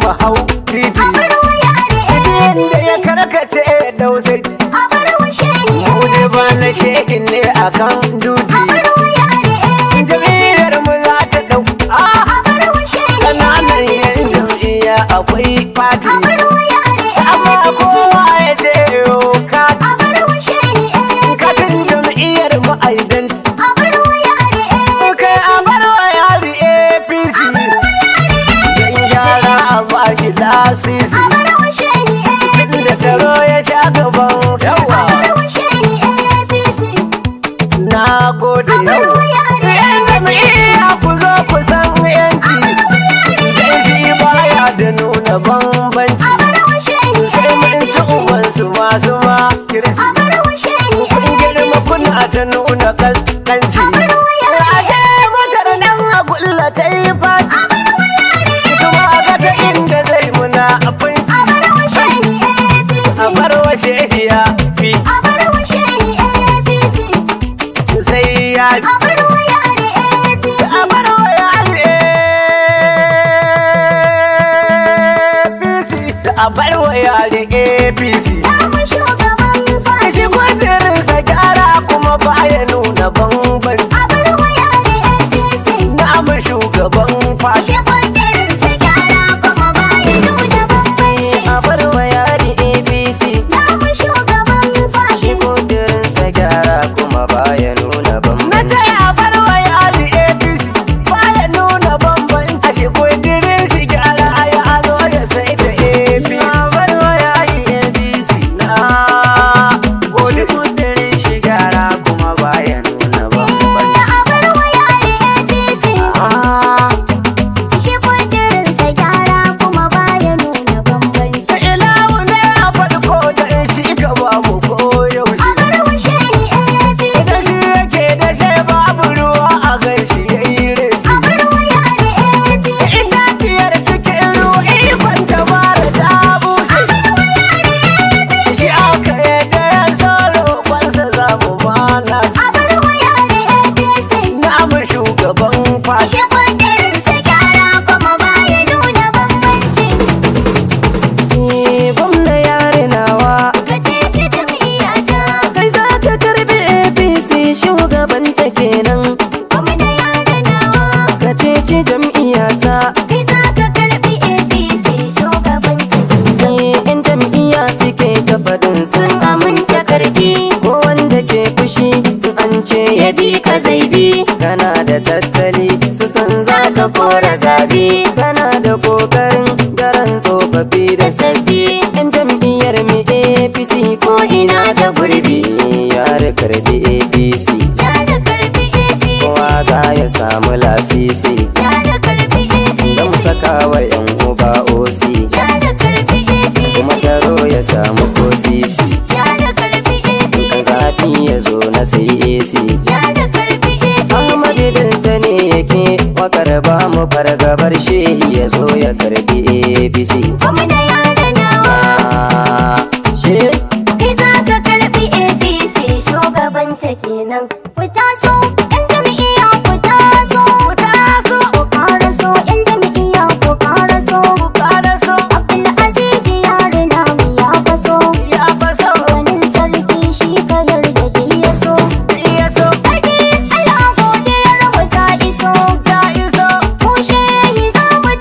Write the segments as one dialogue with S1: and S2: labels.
S1: ku hau titi inda ya karkace dausai Muje ba na shekin ne a kan duti jam'iyyar mu za ta dau ƙananan yan jam'iyya akwai fati amma kowa ya je yo katin jam'iyyar mu aidan kai a barwa yari APC don gyara a bashi lasisi da tsaro ya sha gaban yawa na gode yawa yan jam'iyya ku zo ku san yanci sai shi baya da nuna bambanci sai mun ci ubansu masu makirci kun girma kuna ta nuna kankanci ashe motar nan a gulla ta yi faci kuma a gata inda zai muna abinci a barwa shehiya fi sai ya bi a barwa yari APC a barwa yari APC shi kudirinsa gyara kuma baya nuna bambanci na mu shugaban fashi
S2: a barwa yari APC shi kudirinsa gyara kuma baya nuna
S1: na
S2: bambanci
S1: ce a barwa yari APC baya nuna bambanci a shi kudirin shi gyara ya zo ya sai da APC
S2: a barwa yari APC
S1: na gode
S2: kudirin shi gyara kuma baya nuna bambanci
S1: da ilawu ne a farko da shi ka ba mu koyaushe da shi yake da shi babu ruwa a gaishe ya yi reshi ina tiyar cikin ruwa ikon dabara ta bushe shi aka yadda ya tsoro kwansa za mu mana na mu shugaban fashi
S2: gwamna yare nawa kai za ka karbi APC shugabanta kenan ka ceci jam'iyyata yan jam'iyya suke ta faɗin sun aminta karfi ko wanda ke fushi an ce ya bi ka zai bi kana da tattali su san za ka kora zabi kana da kokarin daren tsofaffi da sabbi yan jam'iyyar mu APC ko ina da gurbi yare karbi APC kowa za ya samu lasisi don sakawa yan uba OC kuma taro ya samu ko sisi kan zafi ya zo na sai AC Ahmadu Dinta ne yake wakar ba mu fargabar shehi ya zo ya karbi APC she
S3: kenan ku taso yan jam'iyya ku taso ku karaso yan jam'iyya ku karaso Abdulaziz yare namu ya faso ganin sarki shi ka yarda ya so sarki Allah godiyar mu ta iso mu shehi za mu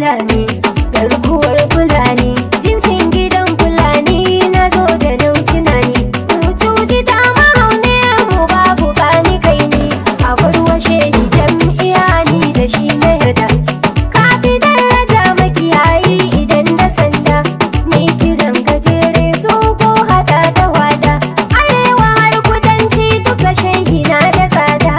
S3: Fulani, garkuwar Fulani, jinsin gidan Fulani na zo da nautuna ne. Mutu ta mahaune mu babu gani kai ne, a warwashe ni jam'iyya ni da shi na yarda. Ka fi daraja makiyayi idan da sanda, mai kiran gajere dogo hada da wada. Arewa har kudanci duka shehi na da tsada.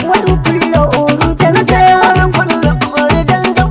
S3: Wani kullo uru
S1: Na ce
S3: jam'iyya.
S1: wani kullum idan da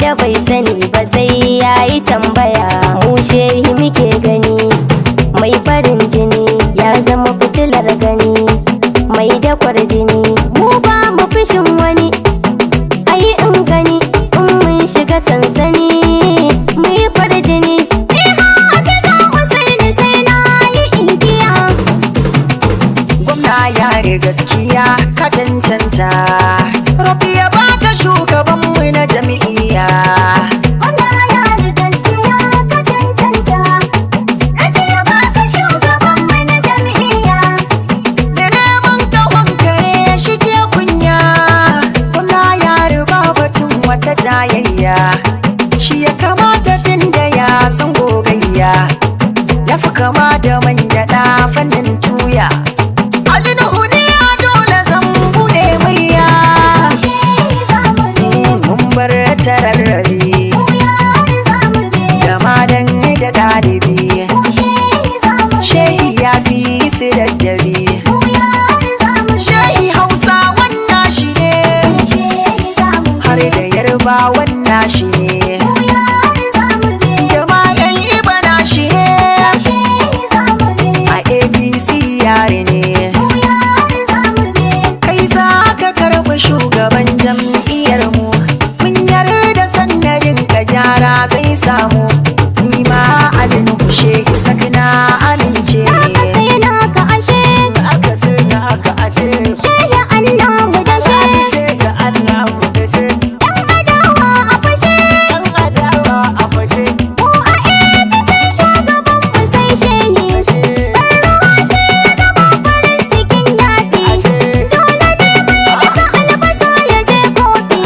S3: wanda bai sani ba sai yayi tambaya. Mu shehi muke gani mai farin jini ya zama fitilar gani mai dakwar jini. Mu ba mu fishin wani ayi in gani in mun shiga sansani mu yi farjini.
S1: Gwamna yare gaskiya ka cancanta, Rabi ya baka shugabanmu na jam'iyya. Da neman kawon kare shi ke kunya, gwamna yare ba batun wata jayayya. Shi ya kamata tun da ya san gogayya, ya fi kama da man gyaɗa fannin tuya. Alinuhu ne a dole zan buɗe murya, mun bar tararrabi da malam da ɗalibi. Shehi ya fi su daddabi, shehi Hausa wannan shi ne, har da Yarba wannan shi ne, da malam Ibana shi ne, a APC yare ne. Kai za ka karɓi shugaban jam'iyyar mu, mun yarda sannan ka gyara zai samu. Ni ma abin kushe sak na amince. Aka sai na aka ashe,
S3: Shehi Allah mu da shi,
S1: da Allah mu da shi,
S3: ɗan adawa a fashe.
S1: ɗan adawa a fashe.
S3: Mu a APC shugaban mu sai shehi. Barruwa shi ya zama farin cikin yaƙi. Dole ne mai isa albasa ya je kofi.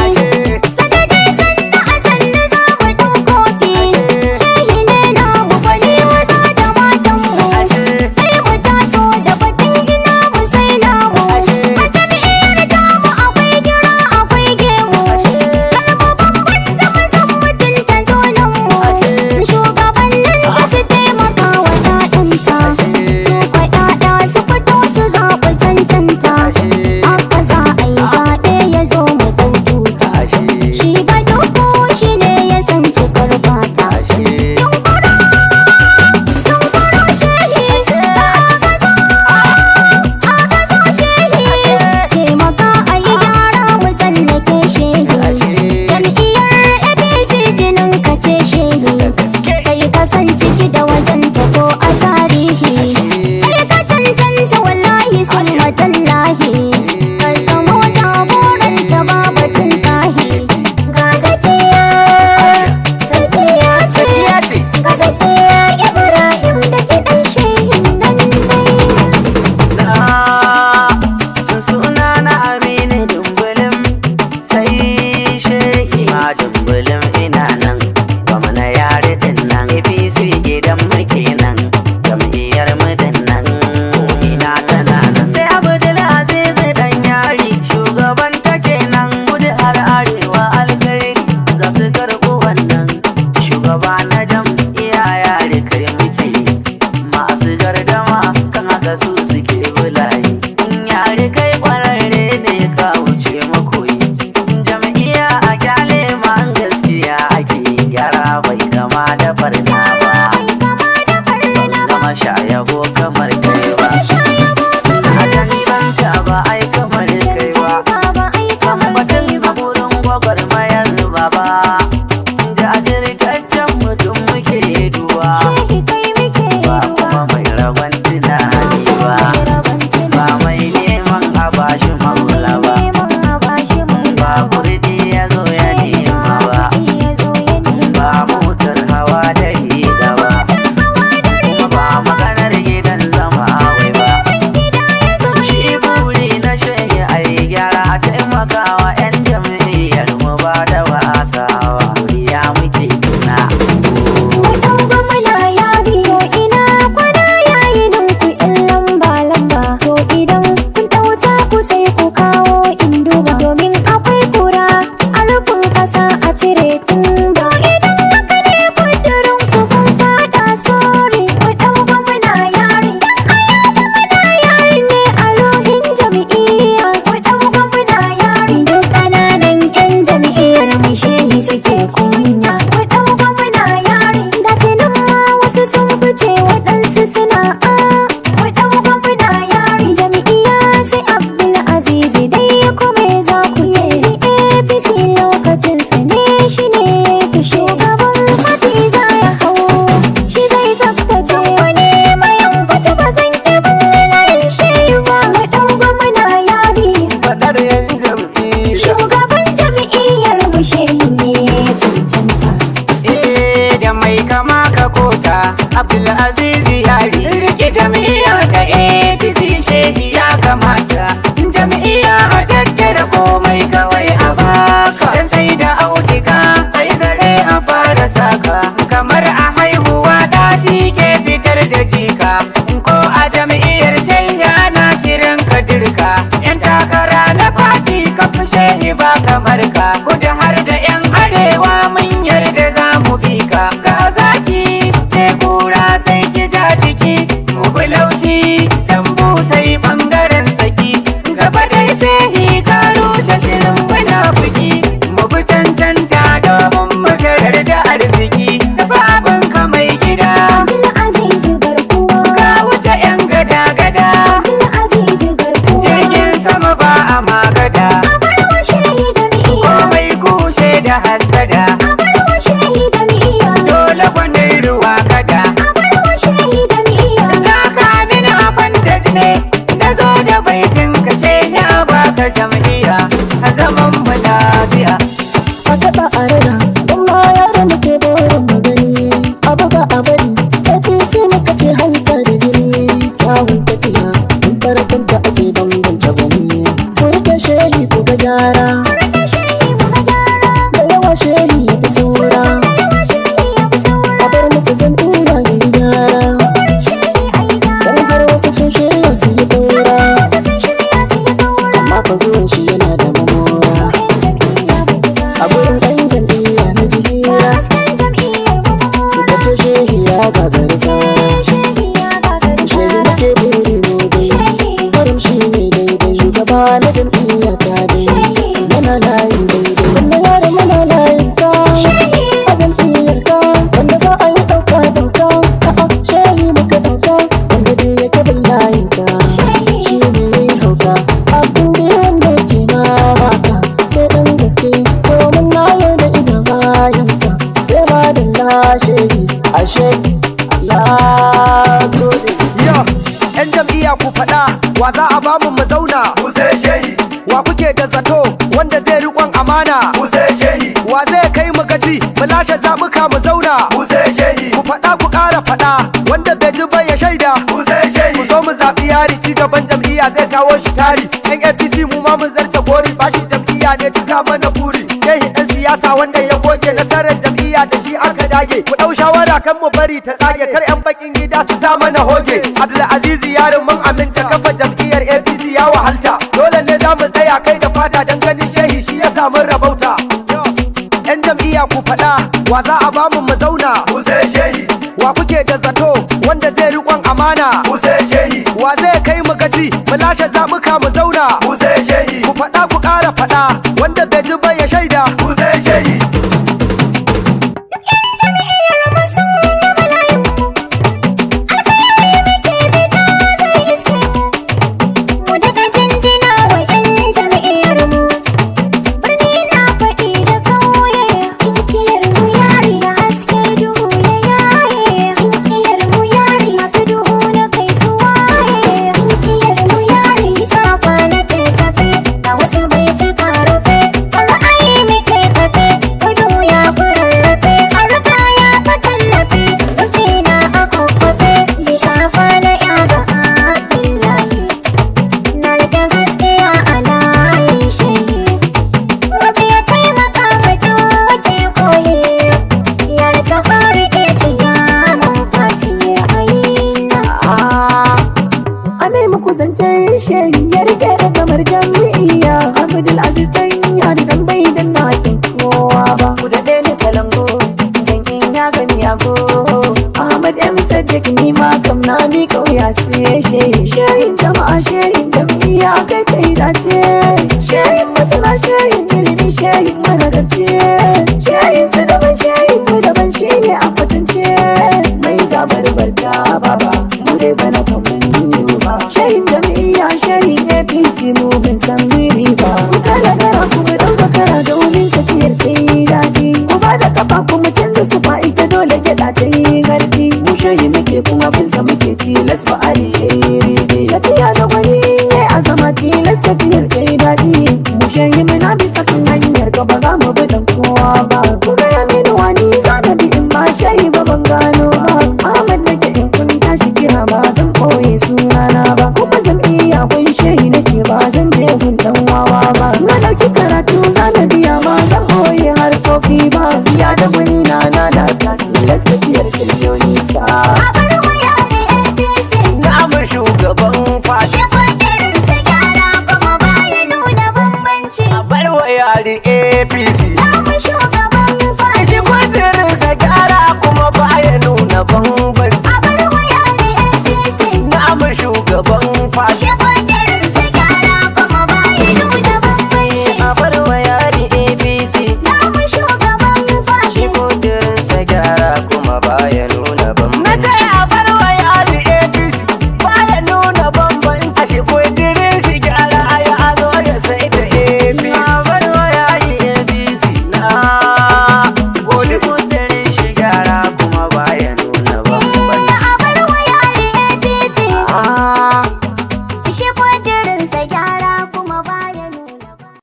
S3: Sanadai sannu a sannu za mu ɗau kofi. Shehi ne namu gwani maza da matanmu. Sai mu taso da batun gina mu sai namu. A jam'iyyar tamu akwai gira akwai gemu. Kar mu bambanta mazan mutunta junanmu. Shugabannin da su taimaka wa ƴaƴanta. Su kwa ƴaƴa su fito su zaɓi cancanta. Haka za a yi zaɓe ya zo mu ɗau tuta. Shi ga duhu shi ne ya san cikar fata. Yunkuro shehi, aka zo shehi. Taimaka a yi gyara mu tsallake shehi. Jam'iyyar APC jinin ka ce shehi. Kai ka san ciki da wajen ta ko a tarihi. Kai ka cancanta wallahi sun matallahi. Ka zamo jagoranta ba batun sahi. Ga Zakiya ce.
S1: Sakiya ce.
S3: Ga Zakiya Ibrahim da kiɗan shehin nan dai.
S1: Suna na Aminu Dumbulin, sai shehi ma Dumbulin ina nan, gwamna yare din nan, APC gidan muke nan, jam'iyyar mu din nan, ina tana nan. Sai Abdulaziz dan yari, shugaban take nan, kudu har arewa alkhairi za su karɓo wannan, shugaba na jam'iyya yare kai muke, masu gardama kan haka su suke bulayi. Yare kai kwararre ne ka wuce makoyi, jam'iyya a kyale ma gaskiya ake yi.
S3: kunya. Ku ɗau gwamna yari da tunan wasu sun fice waɗansu suna ku ɗau gwamna yari jam'iyya sai Abdul Aziz dai kuma za ku ce APC lokacin sa ne shi ne fi shugaban fati za ya hau shi zai tsaftace wani mayan kwace ba zan ƙi bayyana shi ba. Ku ɗau gwamna yari
S1: Faɗar yan jam'iyya.
S3: shugaban jam'iyyar mu shehi ne cancanta.
S2: Da mai kama ka kota Abdulaziz Yari rike jam'iyya ta APC shehi ya kamata jam'iyya a tattara komai kawai a baka dan sai da auduga ai zare a fara saka kamar a haihuwa da shi ke fitar da jika ko a jam'iyyar shehi ana kiran ka dirka yan takara na fati ka fi shehi ba kamar ka kuda har da yan arewa mun yarda za mu bi ka ga zaki ne kura sai ki ja jiki mu bi laushi dan busai bangaren saki gaba dai shehi ka rushe shirin munafiki mu bi cancanta domin mu tarar da arziki da baban ka mai gida
S3: Abdul Aziz garkuwa.
S2: ka wuce yan gada-gada
S3: Abdul Aziz garkuwa.
S2: jirgin sama ba a magada
S3: Abarwa shehi jam'iyya.
S2: komai kushe da hassada
S3: Abarwa shehi jam'iyya.
S2: dole gwanin ruwa kada
S3: Abarwa shehi jam'iyya.
S2: na kamin a fantaji ne na zo da baitin kashe ya baka jam'iyya a zaman mu lafiya
S4: a taɓa a rana don ma yara muke burin magani abu ba a bari APC muka ce hanta da jini kyawun tafiya in farkon da ake bambanta gwani ku rike shehi ku ga gyara
S3: Rike shehi mu ga gyara.
S4: da yawa shehi ya fi saura
S3: Yawa shehi ya fi saura.
S4: a bar musu jam'iyya ya yi gyara
S3: Bari shehi a yi gyara.
S4: don har wasu sun shirya su yi ɗora
S3: Wasu sun shirya su yi ɗora.
S4: amma fa zuwan shi yana da mamora
S3: Yan jam'iyya ba ji ba.
S4: a gurin ɗan jam'iyya na jihiya
S3: Hasken jam'iyyar mu ba.
S4: suka ce shehi ya gagari saura
S3: Shehi ya gagari
S4: shehi
S3: tsara.
S4: muke buri mu dai
S3: Shehi.
S4: Farin shi ne daidai shugaba na jam'iyya ta dai
S3: Shehi.
S4: Muna layin daidai wanda yaro muna layin ka
S3: Shehi.
S4: a jam'iyyar ka wanda za a yi ɗauka dauka a'a shehi muka dauka wanda dai yake bin layin ka
S3: Shehi.
S4: shi ne yayi hauka abin da yanda ke ma baka sai ɗan gaske domin na yarda idan bayan ka sai ba da lashehi ashe ya gode
S1: Yo, yan jam'iyya ku faɗa wa za a bamu mu zauna.
S5: Mu sai shehi,
S1: Wa kuke da zato wanda zai riƙon amana.
S5: mu sai shehi,
S1: Wa zai kai mu gaci mu lashe zaɓuka mu zauna.
S5: mu sai shehi,
S1: Ku faɗa ku ƙara faɗa wanda bai ji ba ya shaida.
S5: mu sai
S1: Ku
S5: shehi,
S1: zo mu zaɓi yari ci gaban jam'iyya zai kawo shi tari. Yan APC mu ma mun zarce gori bashi jam'iyya ne cika mana buri. Shehi ɗan siyasa wanda ya goge nasarar jam'iyya da shi aka dage. Ku ɗau shawara kan mu bari ta tsage kar 'yan bakin gida su sa mana hoge. Abdulaziz yarin mun aminta kafa jam'iyyar APC ya wahalta. Dole ne za mu tsaya kai da fata dan ganin shehi shi ya samu rabauta. Yan jam'iyya ku faɗa wa za a bamu mu zauna.
S5: mu sai shehi,
S1: Wa kuke da zato wanda zai riƙon amana.
S5: mu sai shehi,
S1: Wa zai kai mu gaci mu lashe zaɓuka mu zauna.
S5: mu sai shehi,
S1: Ku faɗa ku ƙara faɗa wanda bai ji ba ya shaida.
S5: mu sai shehi,
S3: Jam'iyyar mu sun gama layin mu. Alkhairi muke bida zai iske mu. Mu daga jinjina wa 'yan jam'iyyar mu. Birni na faɗi da ƙauye. Kinkiyar mu yari da haske duhu ya yaye. Kinkiyar mu yari masu duhu na kai su waye. Kinkiyar mu yari safa na ke tafe. Da wasu bai ta rufe. Ra'ayi muke kafe. Gudu ya fi rarrafe. A ruka ya fi tallafe. Rufe na a kwakwafe. Bisa fa na ya ga Abdullahi. Na rike gaskiya a layin shehi. Rabi ya taimaka ma duk wake koyi. Yar ta fara iya ciya mun fati a yi na.
S4: a nai muku zancen shehi ya rike da kamar jam'iyya Abdul Aziz dan ya dan bai dan nakin kowa ba ku da ni kalango dan in ya gani ya go Ahmad M Sadiq ni ma kam na mi kauya sai shehin jama'a shehin jam'iyya kai kai dace shehin masana shehin ilimi shehin managarci shehin su da da guri na ta tilas tafiyar kirjo nisa.
S3: A bar wa yare APC.
S1: namu shugaban fashi
S3: Shi kwakirin sa gyara kuma baya nuna bambanci.
S1: a barwa yari APC